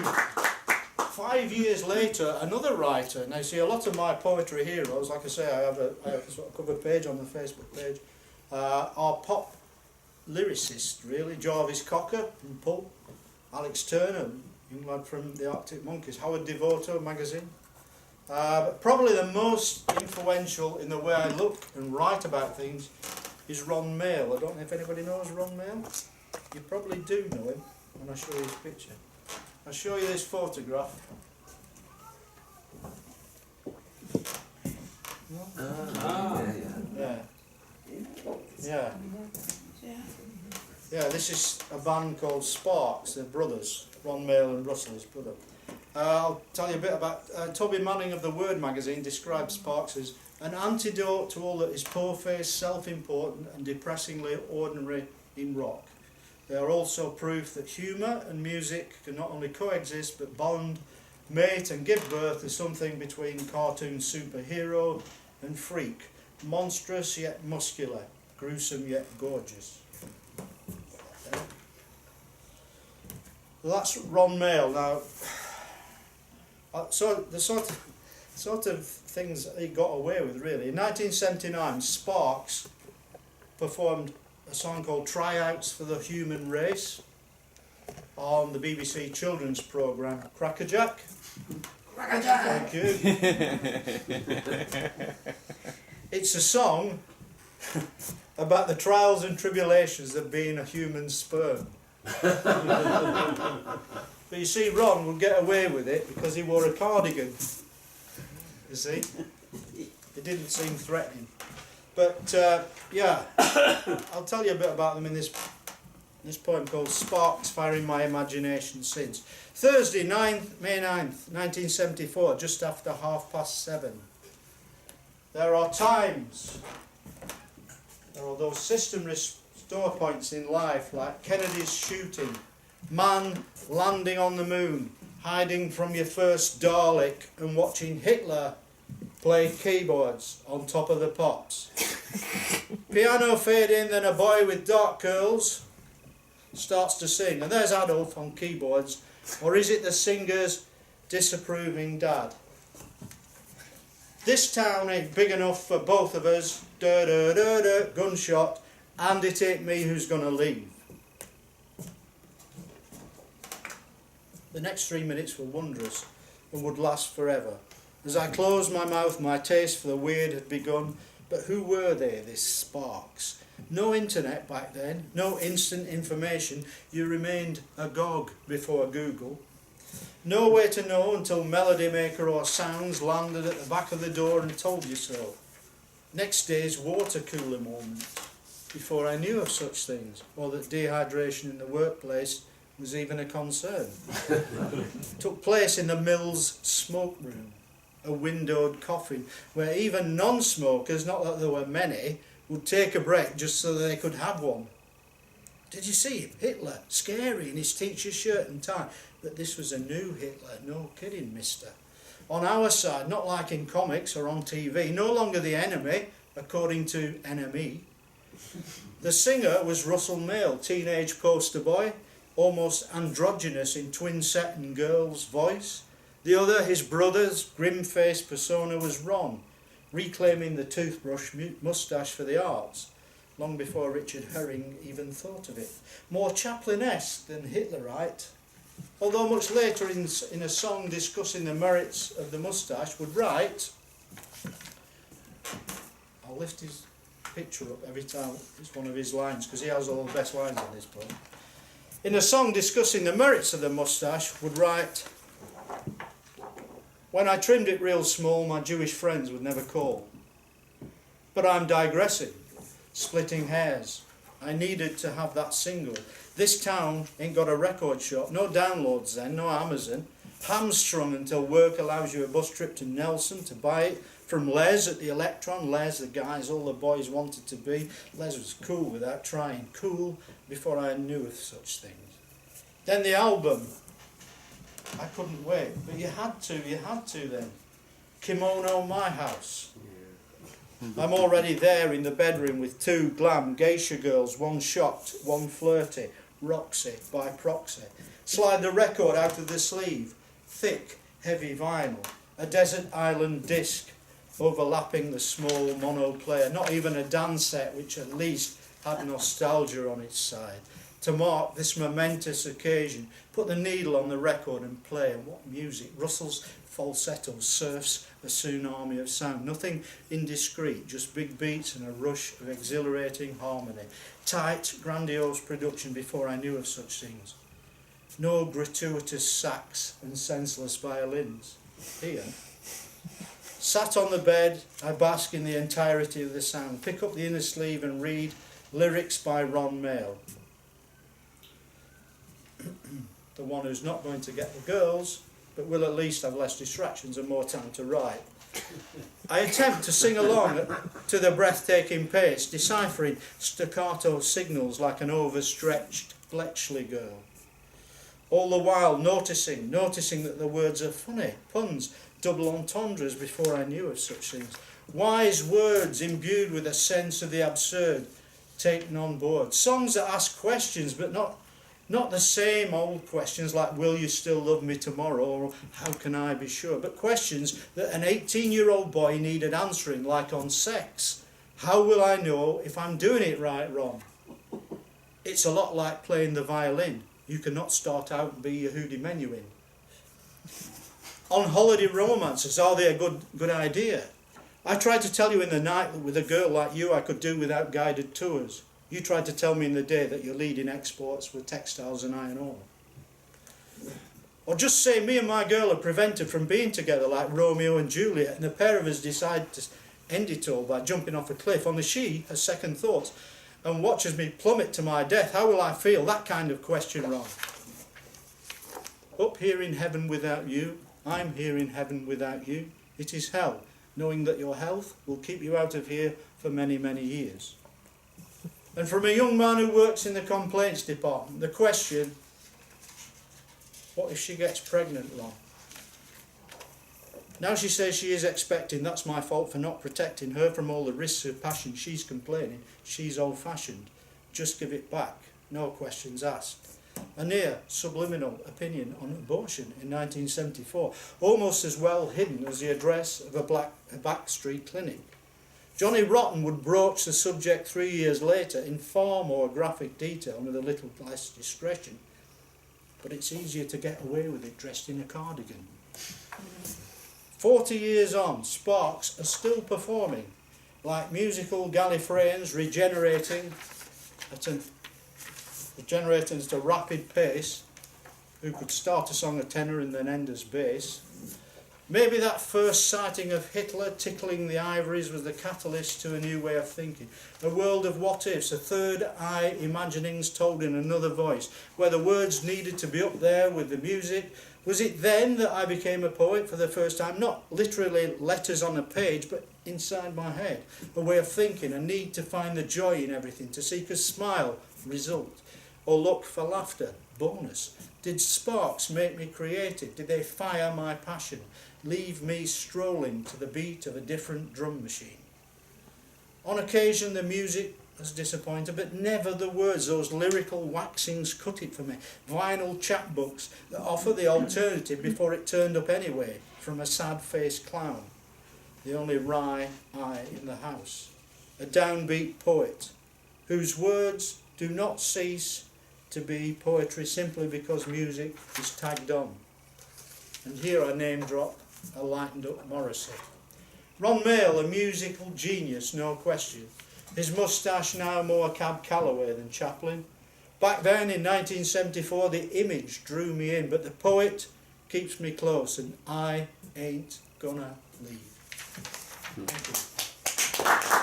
5 years later, another writer, now you see a lot of my poetry heroes, like I say, I have a sort of cover page on the Facebook page, are pop lyricists, really. Jarvis Cocker from Pulp, Alex Turner, young lad from the Arctic Monkeys, Howard Devoto magazine. But probably the most influential in the way I look and write about things is Ron Mael. I don't know if anybody knows Ron Mael. You probably do know him when I show you his picture. I'll show you this photograph. Yeah, this is a band called SPARKS, they're brothers, Ron Mael and Russell, his brother. I'll tell you a bit about, Toby Manning of the Word magazine describes SPARKS as an antidote to all that is poor-faced, self-important and depressingly ordinary in rock. They are also proof that humour and music can not only coexist but bond, mate and give birth to something between cartoon superhero and freak, monstrous yet muscular, gruesome yet gorgeous. Well, that's Ron Mael. Now, so the sort of things he got away with, really. In 1979, SPARKS performed a song called Tryouts for the Human Race on the BBC children's programme Crackerjack. Crackerjack! Thank you. It's a song about the trials and tribulations of being a human sperm. But you see, Ron would get away with it because he wore a cardigan. You see? It didn't seem threatening. But, yeah, I'll tell you a bit about them in this poem called Sparks Firing My Imagination Since. Thursday, May 9th, 1974, just after 7:30. There are times, there are those system restore points in life, like Kennedy's shooting, man landing on the moon, hiding from your first Dalek and watching Hitler play keyboards on top of the pops. Piano fade in, then a boy with dark curls starts to sing, and there's Adolf on keyboards, or is it the singer's disapproving dad? This town ain't big enough for both of us, gunshot, and it ain't me who's gonna leave. The next 3 minutes were wondrous and would last forever. As I closed my mouth, my taste for the weird had begun. But who were they, this Sparks? No internet back then, no instant information. You remained agog before Google. No way to know until Melody Maker or Sounds landed at the back of the door and told you so. Next day's water cooler moment, before I knew of such things, or that dehydration in the workplace was even a concern. Took place in the mill's smoke room, a windowed coffin, where even non-smokers, not that there were many, would take a break just so they could have one. Did you see him? Hitler, scary in his teacher's shirt and tie. But this was a new Hitler, no kidding, mister. On our side, not like in comics or on TV, no longer the enemy, according to NME. The singer was Russell Mael, teenage poster boy, almost androgynous in twin-setting girl's voice. The other, his brother's grim-faced persona, was Ron, reclaiming the toothbrush moustache for the arts, long before Richard Herring even thought of it. More Chaplin-esque than Hitlerite, although much later in a song discussing the merits of the moustache would write, I'll lift his picture up every time it's one of his lines, because he has all the best lines on this poem. In a song discussing the merits of the moustache would write, when I trimmed it real small, my Jewish friends would never call. But I'm digressing, splitting hairs. I needed to have that single. This town ain't got a record shop, no downloads then, no Amazon. Hamstrung until work allows you a bus trip to Nelson to buy it from Les at the Electron. Les, the guys all the boys wanted to be. Les was cool without trying. Cool before I knew of such things. Then the album. I couldn't wait, but you had to then. Kimono My House. I'm already there in the bedroom with two glam geisha girls, one shocked, one flirty. Roxy by proxy. Slide the record out of the sleeve, thick, heavy vinyl, a desert island disc overlapping the small mono player, not even a dance set which at least had nostalgia on its side. To mark this momentous occasion, put the needle on the record and play. And what music! Rustles, falsettos, surfs, a tsunami of sound. Nothing indiscreet, just big beats and a rush of exhilarating harmony. Tight, grandiose production before I knew of such things. No gratuitous sax and senseless violins. Here. Sat on the bed, I bask in the entirety of the sound. Pick up the inner sleeve and read lyrics by Ron Mael. The one who's not going to get the girls, but will at least have less distractions and more time to write. I attempt to sing along to the breathtaking pace, deciphering staccato signals like an overstretched Bletchley girl. All the while noticing that the words are funny, puns, double entendres before I knew of such things. Wise words imbued with a sense of the absurd, taken on board. Songs that ask questions, but not the same old questions like, will you still love me tomorrow, or how can I be sure, but questions that an 18-year-old boy needed answering, like on sex. How will I know if I'm doing it right, Ron? It's a lot like playing the violin. You cannot start out and be Yehudi Menuhin. On holiday romances, are they a good idea? I tried to tell you in the night that with a girl like you I could do without guided tours. You tried to tell me in the day that your leading exports were textiles and iron ore. Or just say me and my girl are prevented from being together like Romeo and Juliet, and the pair of us decide to end it all by jumping off a cliff, only she has second thoughts and watches me plummet to my death. How will I feel? That kind of question, Ron. Up here in heaven without you, I'm here in heaven without you. It is hell, knowing that your health will keep you out of here for many, many years. And from a young man who works in the complaints department, the question, what if she gets pregnant, Ron? Now she says she is expecting, that's my fault for not protecting her from all the risks of passion. She's complaining, she's old-fashioned. Just give it back, no questions asked. A near subliminal opinion on abortion in 1974, almost as well hidden as the address of a backstreet clinic. Johnny Rotten would broach the subject 3 years later in far more graphic detail and with a little less discretion. But it's easier to get away with it dressed in a cardigan. 40 years on, SPARKS are still performing like musical Gallifreyans, regenerating at a rapid pace, who could start a song at tenor and then end as bass. Maybe that first sighting of Hitler tickling the ivories was the catalyst to a new way of thinking. A world of what-ifs, a third-eye imaginings told in another voice, where the words needed to be up there with the music. Was it then that I became a poet for the first time? Not literally letters on a page, but inside my head. A way of thinking, a need to find the joy in everything, to seek a smile, result, or look for laughter, bonus. Did sparks make me creative? Did they fire my passion? Leave me strolling to the beat of a different drum machine? On occasion the music has disappointed, but never the words. Those lyrical waxings cut it for me. Vinyl chapbooks that offer the alternative before it turned up anyway, from a sad-faced clown, the only wry eye in the house. A downbeat poet whose words do not cease to be poetry simply because music is tagged on. And here I name drop a lightened up Morrissey. Ron Mael, a musical genius, no question. His moustache now more Cab Calloway than Chaplin. Back then in 1974 the image drew me in, but the poet keeps me close, and I ain't gonna leave. Thank you.